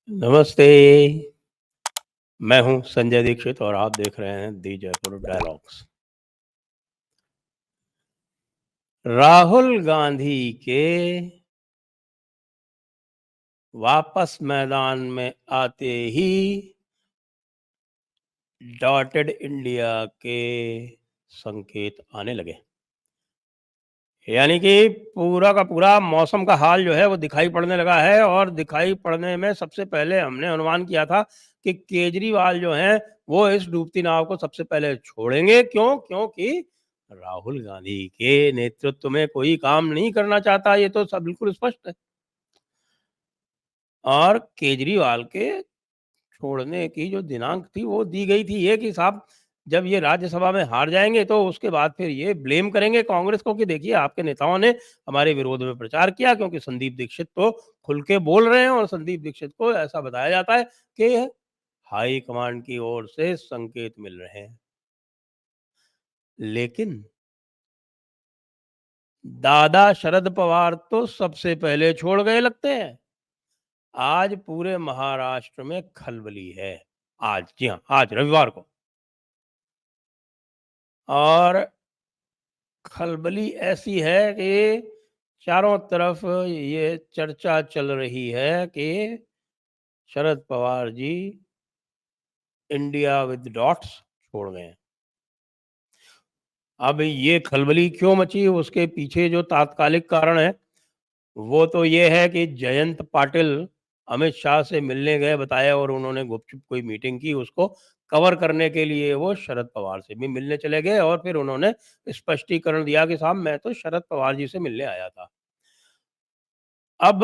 नमस्ते, मैं हूँ संजय दीक्षित और आप देख रहे हैं दी जयपुर डायलॉग्स। राहुल गांधी के वापस मैदान में आते ही डॉटेड इंडिया के संकेत आने लगे। यानी कि पूरा का पूरा मौसम का हाल जो है वो दिखाई पड़ने लगा है और दिखाई पड़ने में सबसे पहले हमने अनुमान किया था कि केजरीवाल जो हैं वो इस डूबती नाव को सबसे पहले छोड़ेंगे। क्योंकि राहुल गांधी के नेतृत्व में कोई काम नहीं करना चाहता, ये तो सब बिल्कुल स्पष्ट है। और केजरीवाल के छोड़ने की जो दिनांक थी वो दी गई थी ये कि साहब जब ये राज्यसभा में हार जाएंगे तो उसके बाद फिर ये ब्लेम करेंगे कांग्रेस को कि देखिए आपके नेताओं ने हमारे विरोध में प्रचार किया, क्योंकि संदीप दीक्षित तो खुल के बोल रहे हैं और संदीप दीक्षित को ऐसा बताया जाता है कि हाई कमांड की ओर से संकेत मिल रहे हैं। लेकिन दादा शरद पवार तो सबसे पहले छोड़ गए लगते हैं। आज पूरे महाराष्ट्र में खलबली है। आज, जी हाँ, आज रविवार को। और खलबली ऐसी है कि चारों तरफ ये चर्चा चल रही है कि Sharad Pawar ji India with dots छोड़ गए हैं। अब ये खलबली क्यों मची, उसके पीछे जो तात्कालिक कारण है वो तो ये है कि जयंत पाटिल अमित शाह से मिलने गए बताया और उन्होंने गुपचुप कोई मीटिंग की, उसको कवर करने के लिए वो शरद पवार से भी मिलने चले गए और फिर उन्होंने स्पष्टीकरण दिया कि साहब मैं तो शरद पवार जी से मिलने आया था। अब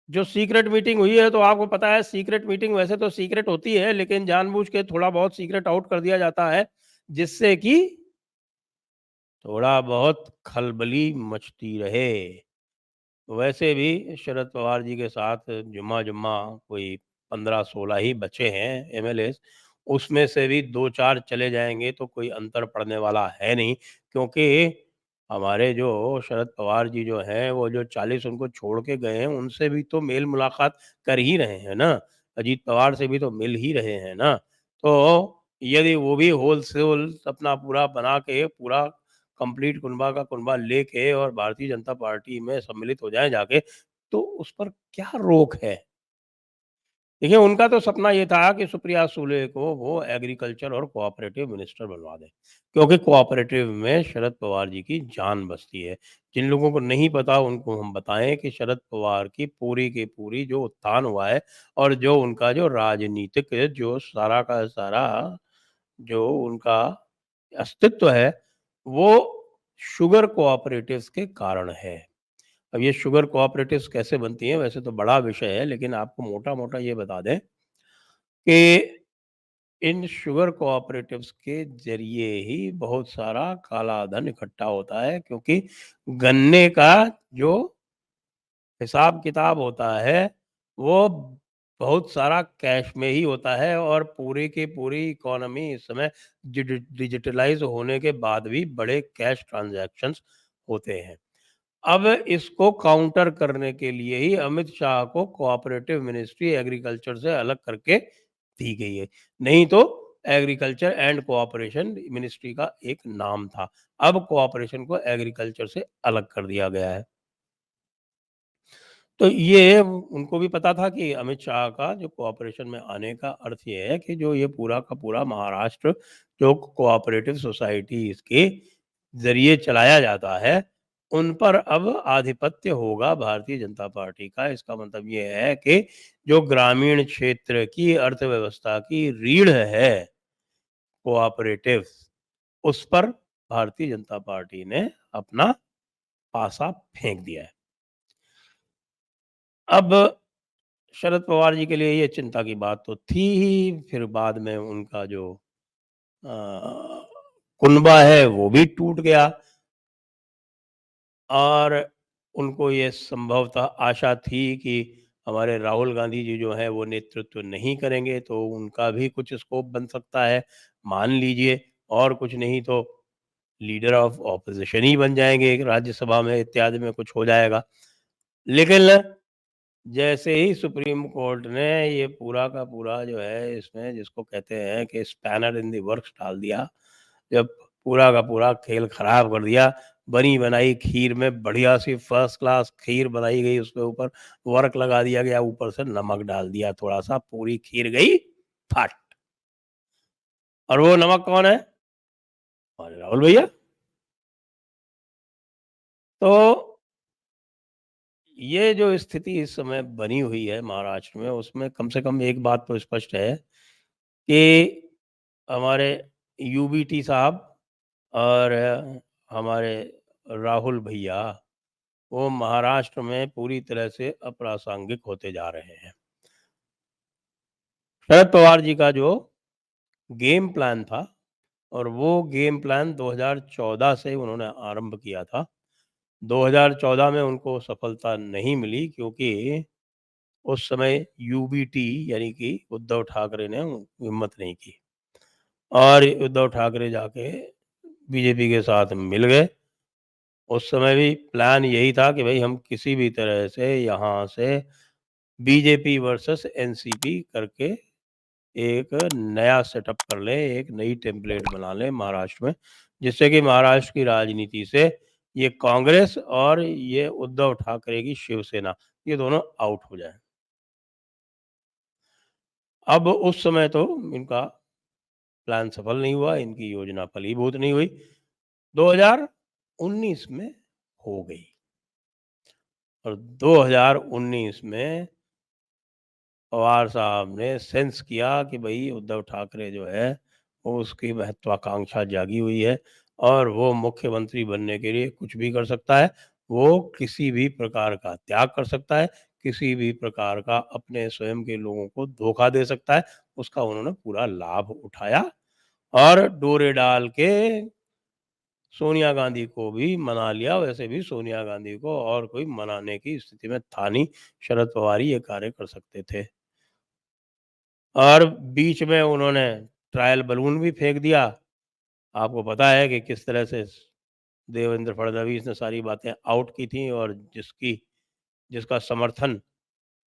जो सीक्रेट मीटिंग हुई है तो आपको पता है सीक्रेट मीटिंग वैसे तो सीक्रेट होती है, लेकिन जानबूझ के थोड़ा बहुत सीक्रेट आउट कर दिया जाता है जिससे कि थोड़ा बहुत खलबली मचती रहे। वैसे भी शरद पवार जी के साथ जुम्मा जुम्मा कोई 15-16 ही बचे हैं एमएलए, उसमें से भी 2-4 चले जाएंगे तो कोई अंतर पड़ने वाला है नहीं, क्योंकि हमारे जो शरद पवार जी जो हैं वो जो 40 उनको छोड़ के गए हैं उनसे भी तो मेल मुलाकात कर ही रहे हैं ना, अजीत पवार से भी तो मिल ही रहे हैं ना। तो यदि वो भी होलसेल अपना पूरा बना के पूरा कंप्लीट कुनबा का कुनबा लेके और भारतीय जनता पार्टी में सम्मिलित हो जाएँ जाके, तो उस पर क्या रोक है? देखिए, उनका तो सपना ये था कि सुप्रिया सुले को वो एग्रीकल्चर और कोऑपरेटिव मिनिस्टर बनवा दें, क्योंकि कोऑपरेटिव में शरद पवार जी की जान बसती है। जिन लोगों को नहीं पता उनको हम बताएँ कि शरद पवार की पूरी जो उत्थान हुआ है और जो उनका जो राजनीतिक जो सारा का सारा जो उनका अस्तित्व है, वो शुगर कोऑपरेटिव्स के कारण है। अब ये शुगर कोऑपरेटिव्स कैसे बनती हैं, वैसे तो बड़ा विषय है, लेकिन आपको मोटा-मोटा ये बता दें कि इन शुगर कोऑपरेटिव्स के ज़रिए ही बहुत सारा काला धन इकट्ठा होता है, क्योंकि गन्ने का जो हिसाब-किताब होता है, वो बहुत सारा कैश में ही होता है और पूरी की पूरी इकोनॉमी इस समय डिजिटलाइज़ होने के बाद भी बड़े कैश ट्रांज़ैक्शंस होते हैं। अब इसको काउंटर करने के लिए ही अमित शाह को कोऑपरेटिव मिनिस्ट्री एग्रीकल्चर से अलग करके दी गई है। नहीं तो एग्रीकल्चर एंड कोऑपरेशन मिनिस्ट्री का एक नाम था। अब कोऑपरेशन को एग्रीकल्चर से अलग कर दिया गया है। तो ये उनको भी पता था कि अमित शाह का जो कोऑपरेशन में आने का अर्थ ये है कि जो ये पूरा का पूरा महाराष्ट्र जो कोऑपरेटिव सोसाइटीज़ के ज़रिए चलाया जाता है, उन पर अब आधिपत्य होगा भारतीय जनता पार्टी का। इसका मतलब ये है कि जो ग्रामीण क्षेत्र की अर्थव्यवस्था की रीढ़ है कोऑपरेटिव्स, उस पर भारतीय जनता पार्टी ने अपना पासा फेंक दिया है। अब शरद पवार जी के लिए ये चिंता की बात तो थी ही, फिर बाद में उनका जो अ, कुनबा है वो भी टूट गया और उनको ये संभवतः आशा थी कि हमारे राहुल गांधी जी जो हैं वो नेतृत्व नहीं करेंगे तो उनका भी कुछ स्कोप बन सकता है। मान लीजिए और कुछ नहीं तो लीडर ऑफ ऑपोज़िशन ही बन जाएँगे, राज्यसभा में इत्यादि में कुछ हो जाएगा। लेकिन जैसे ही सुप्रीम कोर्ट ने ये पूरा का पूरा जो है इसमें जिसको कहते हैं कि स्पैनर इन द वर्क्स डाल दिया, जब पूरा का पूरा खेल खराब कर दिया, बनी बनाई खीर में बढ़िया सी फर्स्ट क्लास खीर बनाई गई, उसके ऊपर वर्क लगा दिया गया, ऊपर से नमक डाल दिया थोड़ा सा, पूरी खीर गई फट। और वो नमक कौन है? हमारे राहुल भैया। तो ये जो स्थिति इस समय बनी हुई है महाराष्ट्र में, उसमें कम से कम एक बात तो स्पष्ट है कि हमारे यूबीटी साहब और हमारे राहुल भैया, वो महाराष्ट्र में पूरी तरह से अप्रासंगिक होते जा रहे हैं। शरद पवार जी का जो गेम प्लान था, और वो गेम प्लान 2014 से उन्होंने आरंभ किया था। 2014 में उनको सफलता नहीं मिली, क्योंकि उस समय यूबीटी यानी कि उद्धव ठाकरे ने हिम्मत नहीं की, और उद्धव ठाकरे जाके बीजेपी के साथ मिल गए। उस समय भी प्लान यही था कि भाई हम किसी भी तरह से यहाँ से बीजेपी वर्सेस एनसीपी करके एक नया सेटअप कर लें, एक नई टेम्पलेट बना लें महाराष्ट्र में, जिससे कि महाराष्ट्र की राजनीति से ये कांग्रेस और ये उद्धव ठाकरे की शिवसेना, ये दोनों आउट हो जाएं। अब उस समय तो इनका प्लान सफल नहीं हुआ, इनकी योजना फलीभूत नहीं हुई। 2019 में हो गई, और 2019 में पवार साहब ने सेंस किया कि भाई उद्धव ठाकरे जो है वो उसकी महत्वाकांक्षा जागी हुई है, और वो मुख्यमंत्री बनने के लिए कुछ भी कर सकता है। वो किसी भी प्रकार का त्याग कर सकता है, किसी भी प्रकार का अपने स्वयं के लोगों को धोखा दे सकता है। उसका उन्होंने पूरा लाभ उठाया, और डोरे डाल के सोनिया गांधी को भी मना लिया। वैसे भी सोनिया गांधी को और कोई मनाने की स्थिति में था नहीं, शरद पवार ही ये कार्य कर सकते थे। और बीच में उन्होंने ट्रायल बलून भी फेंक दिया। आपको पता है कि किस तरह से देवेंद्र फडणवीस ने सारी बातें आउट की थी, और जिसका समर्थन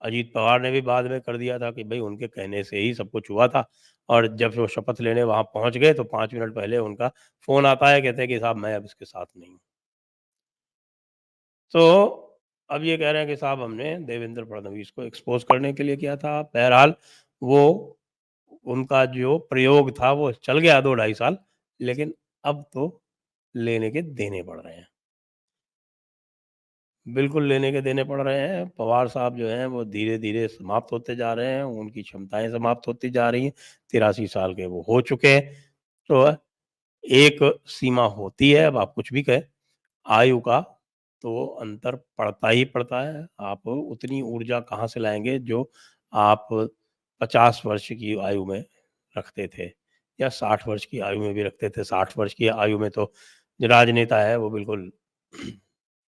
अजीत पवार ने भी बाद में कर दिया था कि भाई उनके कहने से ही सब कुछ हुआ था। और जब वो शपथ लेने वहां पहुंच गए तो 5 मिनट पहले उनका फोन आता है, कहते हैं कि साहब मैं अब इसके साथ नहीं हूँ। तो अब ये कह रहे हैं कि साहब हमने देवेंद्र फडणवीस को एक्सपोज करने के लिए किया था। बहरहाल वो उनका जो प्रयोग था वो चल गया 2 ढाई साल, लेकिन अब तो लेने के देने पड़ रहे हैं। बिल्कुल लेने के देने पड़ रहे हैं। पवार साहब जो हैं वो धीरे-धीरे समाप्त होते जा रहे हैं, उनकी क्षमताएँ समाप्त होती जा रही हैं। 83 साल के वो हो चुके हैं। तो एक सीमा होती है, अब आप कुछ भी कहें, आयु का तो अंतर पड़ता ही पड़ता है। आप उतनी ऊर्जा कहाँ से लाएँगे जो आप 50 वर्ष की आयु में रखते थे, या 60 वर्ष की आयु में भी रखते थे। 60 वर्ष की आयु में तो जो राजनेता है वो बिल्कुल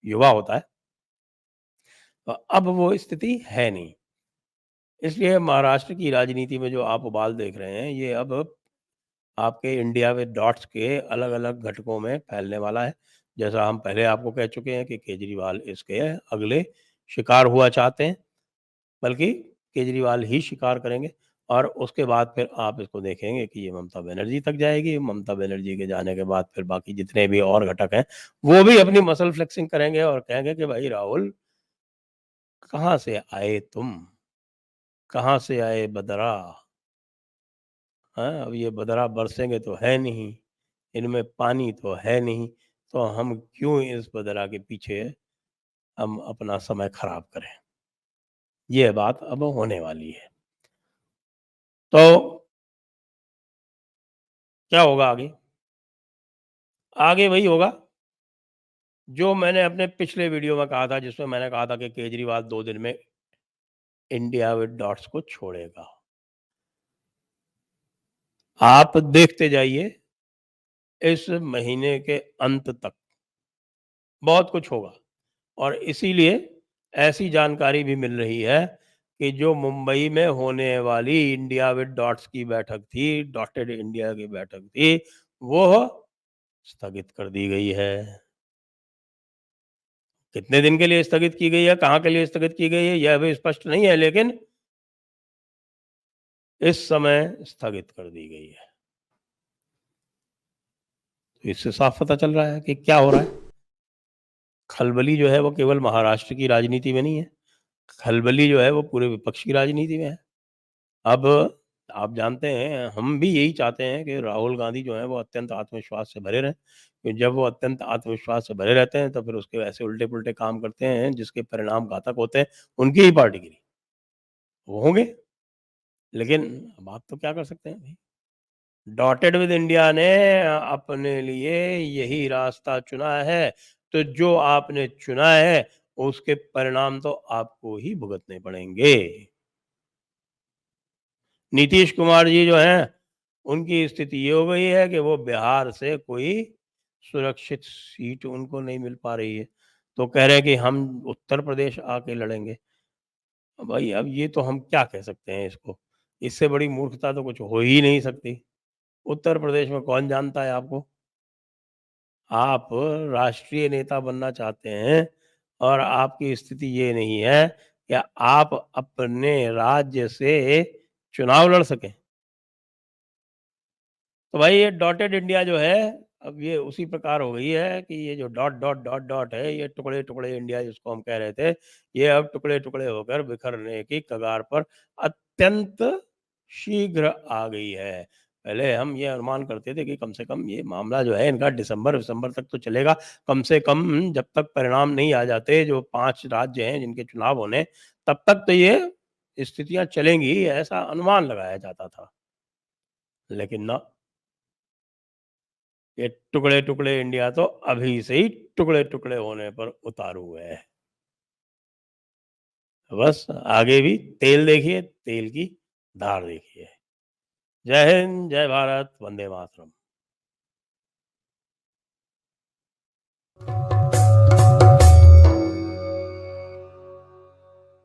युवा होता है। अब वो स्थिति है नहीं। इसलिए महाराष्ट्र की राजनीति में जो आप उबाल देख रहे हैं, ये अब आपके इंडिया विद डॉट्स के अलग-अलग घटकों में फैलने वाला है। जैसा हम पहले आपको कह चुके हैं कि केजरीवाल इसके अगले शिकार हुआ चाहते हैं, बल्कि केजरीवाल ही शिकार करेंगे, और उसके बाद फिर आप इसको देखेंगे कि ये ममता बनर्जी तक जाएगी। ममता बनर्जी के जाने के बाद फिर बाकी जितने भी और घटक हैं, वो भी अपनी मसल फ्लेक्सिंग करेंगे और कहेंगे कि भाई राहुल, कहाँ से आए तुम? कहाँ से आए बदरा? हाँ, अब ये बदरा बरसेंगे तो है नहीं, इनमें पानी तो है नहीं, तो हम क्यों इस बदरा के पीछे हम अपना समय खराब करें? ये बात अब होने वाली है। तो क्या होगा आगे? आगे वही होगा जो मैंने अपने पिछले वीडियो में कहा था, जिसमें मैंने कहा था कि केजरीवाल 2 दिन में इंडिया विद डॉट्स को छोड़ेगा। आप देखते जाइए, इस महीने के अंत तक बहुत कुछ होगा। और इसीलिए ऐसी जानकारी भी मिल रही है कि जो मुंबई में होने वाली इंडिया विद डॉट्स की बैठक थी, डॉटेड इंडिया की बैठक थी, वो स्थगित कर दी गई है। कितने दिन के लिए स्थगित की गई है, कहाँ के लिए स्थगित की गई है, यह अभी स्पष्ट नहीं है, लेकिन इस समय स्थगित कर दी गई है। तो इससे साफ पता चल रहा है कि क्या हो रहा है। खलबली जो है वो केवल महाराष्ट्र की राजनीति में नहीं है, खलबली जो है वो पूरे विपक्ष की राजनीति में है। अब आप जानते हैं, हम भी यही चाहते हैं कि राहुल गांधी जो हैं वो अत्यंत आत्मविश्वास से भरे रहें, क्योंकि जब वो अत्यंत आत्मविश्वास से भरे रहते हैं तो फिर उसके ऐसे उल्टे-पुल्टे काम करते हैं जिसके परिणाम घातक होते हैं उनकी ही पार्टी के लिए। वो होंगे, लेकिन अब आप तो क्या कर सकते हैं भई? डॉटेड विद इंडिया ने अपने लिए यही रास्ता चुना है, तो जो आपने चुना है उसके परिणाम तो आपको ही भुगतने पड़ेंगे। नीतीश कुमार जी जो हैं, उनकी स्थिति ये हो गई है कि वो बिहार से कोई सुरक्षित सीट उनको नहीं मिल पा रही है। तो कह रहे हैं कि हम उत्तर प्रदेश आके लड़ेंगे। भाई अब ये तो हम क्या कह सकते हैं इसको? इससे बड़ी मूर्खता तो कुछ हो ही नहीं सकती। उत्तर प्रदेश में कौन जानता है आपको? आप राष्ट्रीय नेता बनना चाहते हैं और आपकी स्थिति ये नहीं है कि आप अपने राज्य से चुनाव लड़ सकें। तो भाई ये डॉटेड इंडिया जो है, अब ये उसी प्रकार हो गई है कि ये जो डॉट, डॉट, डॉट, डॉट है, ये टुकड़े-टुकड़े इंडिया जिसको हम कह रहे थे, ये अब टुकड़े-टुकड़े होकर बिखरने की कगार पर अत्यंत शीघ्र आ गई है। पहले हम ये अनुमान करते थे कि कम से कम ये मामला जो है इनका दिसंबर-विसंबर तक तो चलेगा। कम से कम जब तक परिणाम नहीं आ जाते, जो 5 राज्य हैं जिनके चुनाव होने, तब तक तो ये स्थितियाँ चलेंगी, ऐसा अनुमान लगाया जाता था। लेकिन ना, ये टुकड़े-टुकड़े इंडिया तो अभी से ही टुकड़े-टुकड़े होने पर उतारू है। बस आगे भी तेल देखिए, तेल की धार देखिए। जय हिंद, जय भारत, वंदे मातरम।